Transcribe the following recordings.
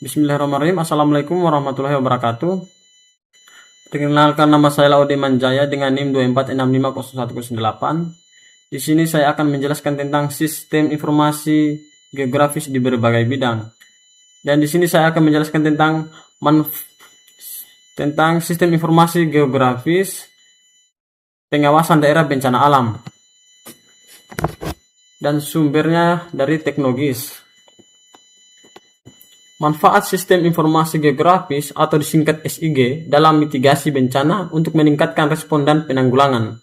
Bismillahirrahmanirrahim. Assalamualaikum warahmatullahi wabarakatuh. Perkenalkan, nama saya Laude Manjaya dengan NIM 24650108. Di sini saya akan menjelaskan tentang sistem informasi geografis di berbagai bidang. Dan di sini saya akan menjelaskan tentang sistem informasi geografis pengawasan daerah bencana alam. Dan sumbernya dari Teknogis. Manfaat sistem informasi geografis atau disingkat SIG dalam mitigasi bencana untuk meningkatkan respon dan penanggulangan.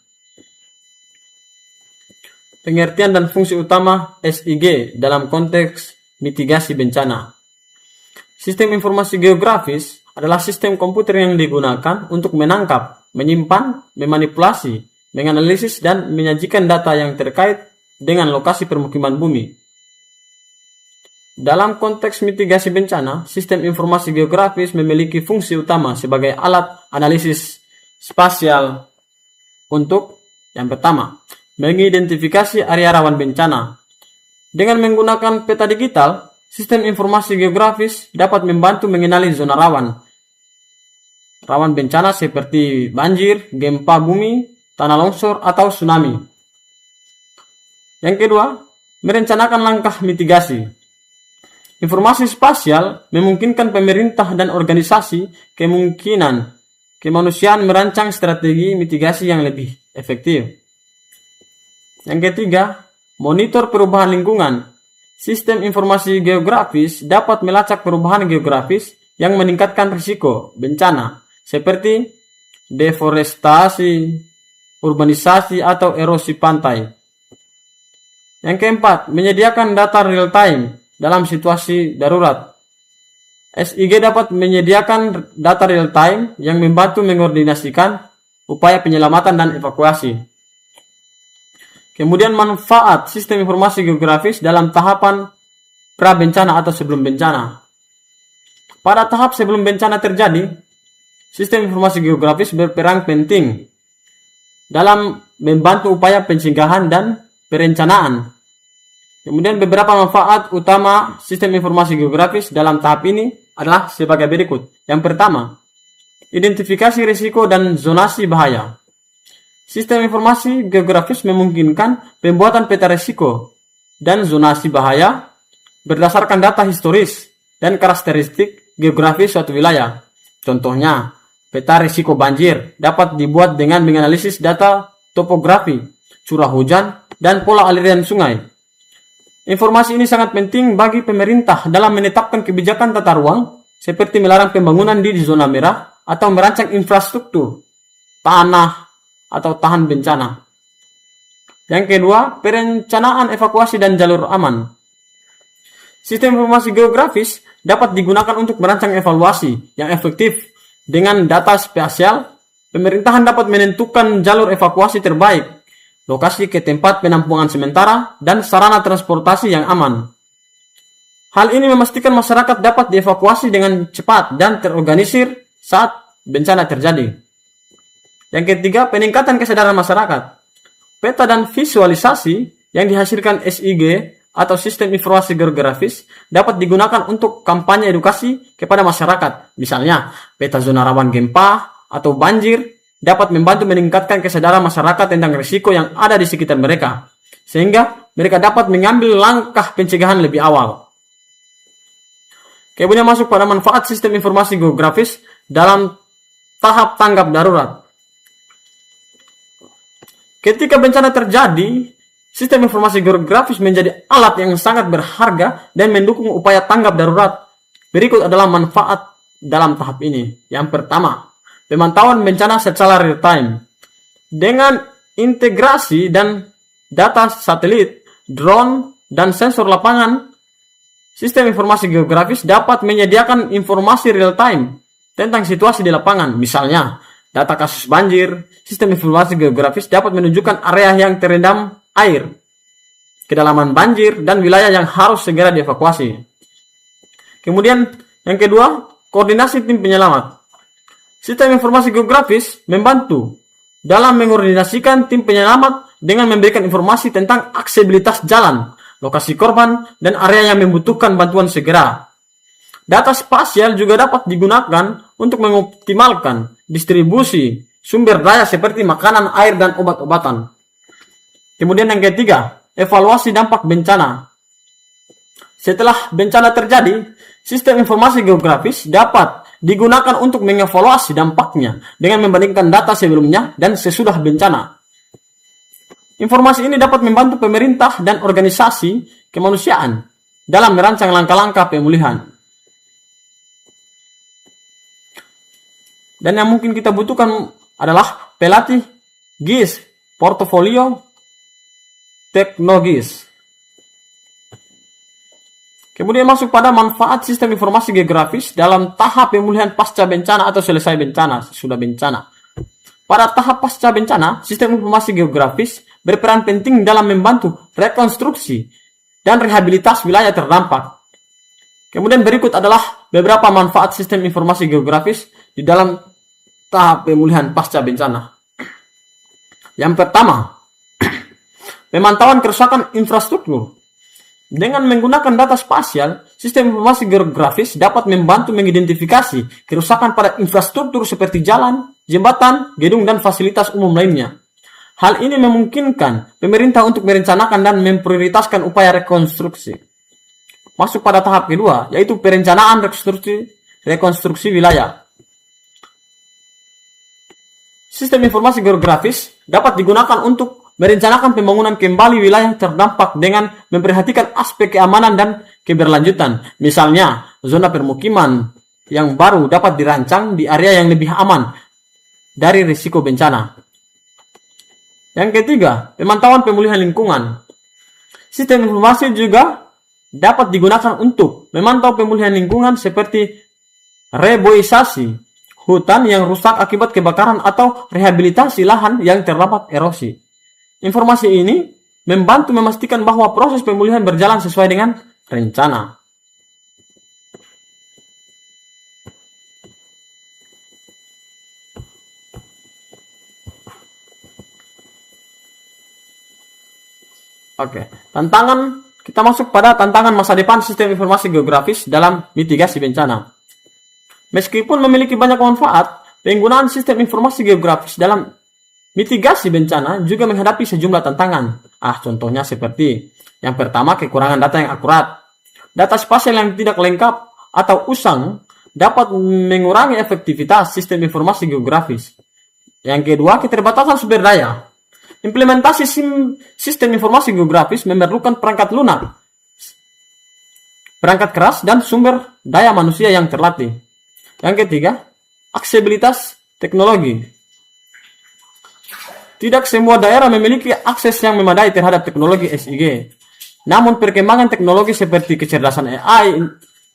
Pengertian dan fungsi utama SIG dalam konteks mitigasi bencana. Sistem informasi geografis adalah sistem komputer yang digunakan untuk menangkap, menyimpan, memanipulasi, menganalisis, dan menyajikan data yang terkait dengan lokasi permukiman bumi. Dalam konteks mitigasi bencana, sistem informasi geografis memiliki fungsi utama sebagai alat analisis spasial untuk yang pertama, mengidentifikasi area rawan bencana. Dengan menggunakan peta digital, sistem informasi geografis dapat membantu mengenali zona rawan bencana seperti banjir, gempa bumi, tanah longsor, atau tsunami. Yang kedua, merencanakan langkah mitigasi. Informasi spasial memungkinkan pemerintah dan organisasi kemanusiaan merancang strategi mitigasi yang lebih efektif. Yang ketiga, monitor perubahan lingkungan. Sistem informasi geografis dapat melacak perubahan geografis yang meningkatkan risiko bencana seperti deforestasi, urbanisasi, atau erosi pantai. Yang keempat, menyediakan data real time. Dalam situasi darurat, SIG dapat menyediakan data real time yang membantu mengkoordinasikan upaya penyelamatan dan evakuasi. Kemudian manfaat sistem informasi geografis dalam tahapan pra-bencana atau sebelum bencana. Pada tahap sebelum bencana terjadi, sistem informasi geografis berperan penting dalam membantu upaya pencegahan dan perencanaan. Kemudian beberapa manfaat utama sistem informasi geografis dalam tahap ini adalah sebagai berikut. Yang pertama, identifikasi risiko dan zonasi bahaya. Sistem informasi geografis memungkinkan pembuatan peta risiko dan zonasi bahaya berdasarkan data historis dan karakteristik geografis suatu wilayah. Contohnya, peta risiko banjir dapat dibuat dengan menganalisis data topografi, curah hujan, dan pola aliran sungai. Informasi ini sangat penting bagi pemerintah dalam menetapkan kebijakan tata ruang seperti melarang pembangunan di zona merah atau merancang infrastruktur tanah atau tahan bencana. Yang kedua, perencanaan evakuasi dan jalur aman. Sistem informasi geografis dapat digunakan untuk merancang evaluasi yang efektif. Dengan data spasial, pemerintahan dapat menentukan jalur evakuasi terbaik, lokasi ke tempat penampungan sementara, dan sarana transportasi yang aman. Hal ini memastikan masyarakat dapat dievakuasi dengan cepat dan terorganisir saat bencana terjadi. Yang ketiga, peningkatan kesadaran masyarakat. Peta dan visualisasi yang dihasilkan SIG atau sistem informasi geografis dapat digunakan untuk kampanye edukasi kepada masyarakat. Misalnya, peta zona rawan gempa atau banjir dapat membantu meningkatkan kesadaran masyarakat tentang risiko yang ada di sekitar mereka, sehingga mereka dapat mengambil langkah pencegahan lebih awal. Kemudian masuk pada manfaat sistem informasi geografis dalam tahap tanggap darurat. Ketika bencana terjadi, sistem informasi geografis menjadi alat yang sangat berharga dan mendukung upaya tanggap darurat. Berikut adalah manfaat dalam tahap ini. Yang pertama, pemantauan bencana secara real time. Dengan integrasi dan data satelit, drone, dan sensor lapangan, sistem informasi geografis dapat menyediakan informasi real time tentang situasi di lapangan. Misalnya, data kasus banjir. Sistem informasi geografis dapat menunjukkan area yang terendam air, kedalaman banjir, dan wilayah yang harus segera dievakuasi. Kemudian, yang kedua, koordinasi tim penyelamat. Sistem informasi geografis membantu dalam mengkoordinasikan tim penyelamat dengan memberikan informasi tentang aksesibilitas jalan, lokasi korban, dan area yang membutuhkan bantuan segera. Data spasial juga dapat digunakan untuk mengoptimalkan distribusi sumber daya seperti makanan, air, dan obat-obatan. Kemudian yang ketiga, evaluasi dampak bencana. Setelah bencana terjadi, sistem informasi geografis dapat digunakan untuk mengevaluasi dampaknya dengan membandingkan data sebelumnya dan sesudah bencana. Informasi ini dapat membantu pemerintah dan organisasi kemanusiaan dalam merancang langkah-langkah pemulihan. Dan yang mungkin kita butuhkan adalah pelatih GIS, portofolio teknologis. Kemudian masuk pada manfaat sistem informasi geografis dalam tahap pemulihan pasca bencana atau selesai bencana, sudah bencana. Pada tahap pasca bencana, sistem informasi geografis berperan penting dalam membantu rekonstruksi dan rehabilitas wilayah terdampak. Kemudian berikut adalah beberapa manfaat sistem informasi geografis di dalam tahap pemulihan pasca bencana. Yang pertama, pemantauan kerusakan infrastruktur. Dengan menggunakan data spasial, sistem informasi geografis dapat membantu mengidentifikasi kerusakan pada infrastruktur seperti jalan, jembatan, gedung, dan fasilitas umum lainnya. Hal ini memungkinkan pemerintah untuk merencanakan dan memprioritaskan upaya rekonstruksi. Masuk pada tahap kedua, yaitu perencanaan rekonstruksi wilayah. Sistem informasi geografis dapat digunakan untuk merencanakan pembangunan kembali wilayah terdampak dengan memperhatikan aspek keamanan dan keberlanjutan. Misalnya, zona permukiman yang baru dapat dirancang di area yang lebih aman dari risiko bencana. Yang ketiga, pemantauan pemulihan lingkungan. Sistem informasi juga dapat digunakan untuk memantau pemulihan lingkungan seperti reboisasi hutan yang rusak akibat kebakaran atau rehabilitasi lahan yang terdapat erosi. Informasi ini membantu memastikan bahwa proses pemulihan berjalan sesuai dengan rencana. Oke, kita masuk pada tantangan masa depan sistem informasi geografis dalam mitigasi bencana. Meskipun memiliki banyak manfaat, penggunaan sistem informasi geografis dalam mitigasi bencana juga menghadapi sejumlah tantangan. Contohnya seperti yang pertama, kekurangan data yang akurat. Data spasial yang tidak lengkap atau usang dapat mengurangi efektivitas sistem informasi geografis. Yang kedua, keterbatasan sumber daya. Implementasi sistem informasi geografis memerlukan perangkat lunak, perangkat keras, dan sumber daya manusia yang terlatih. Yang ketiga, aksesibilitas teknologi. Tidak semua daerah memiliki akses yang memadai terhadap teknologi SIG. Namun perkembangan teknologi seperti kecerdasan AI,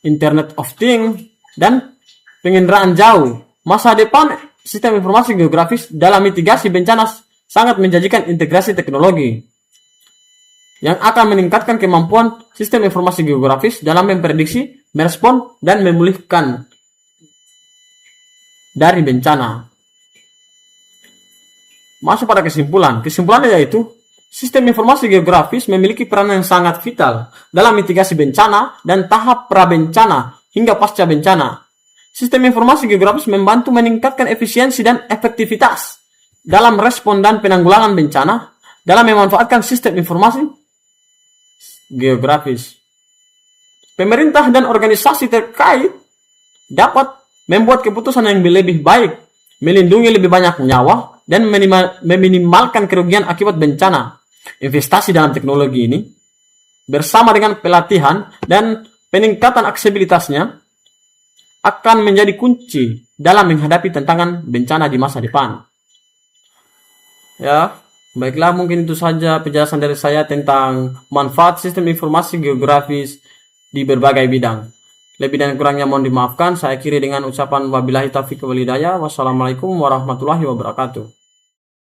Internet of Things, dan penginderaan jauh, masa depan sistem informasi geografis dalam mitigasi bencana sangat menjanjikan integrasi teknologi yang akan meningkatkan kemampuan sistem informasi geografis dalam memprediksi, merespon, dan memulihkan dari bencana. Masuk pada kesimpulan. Kesimpulannya yaitu, sistem informasi geografis memiliki peran yang sangat vital dalam mitigasi bencana dan tahap prabencana hingga pasca bencana. Sistem informasi geografis membantu meningkatkan efisiensi dan efektivitas dalam respon dan penanggulangan bencana dalam memanfaatkan sistem informasi geografis. Pemerintah dan organisasi terkait dapat membuat keputusan yang lebih baik, melindungi lebih banyak nyawa, dan meminimalkan kerugian akibat bencana. Investasi dalam teknologi ini, bersama dengan pelatihan dan peningkatan aksesibilitasnya, akan menjadi kunci dalam menghadapi tantangan bencana di masa depan. Ya, baiklah, mungkin itu saja penjelasan dari saya tentang manfaat sistem informasi geografis di berbagai bidang. Lebih dan kurangnya mohon dimaafkan. Saya akhiri dengan ucapan wabillahi taufiq wal hidayah. Wassalamualaikum warahmatullahi wabarakatuh.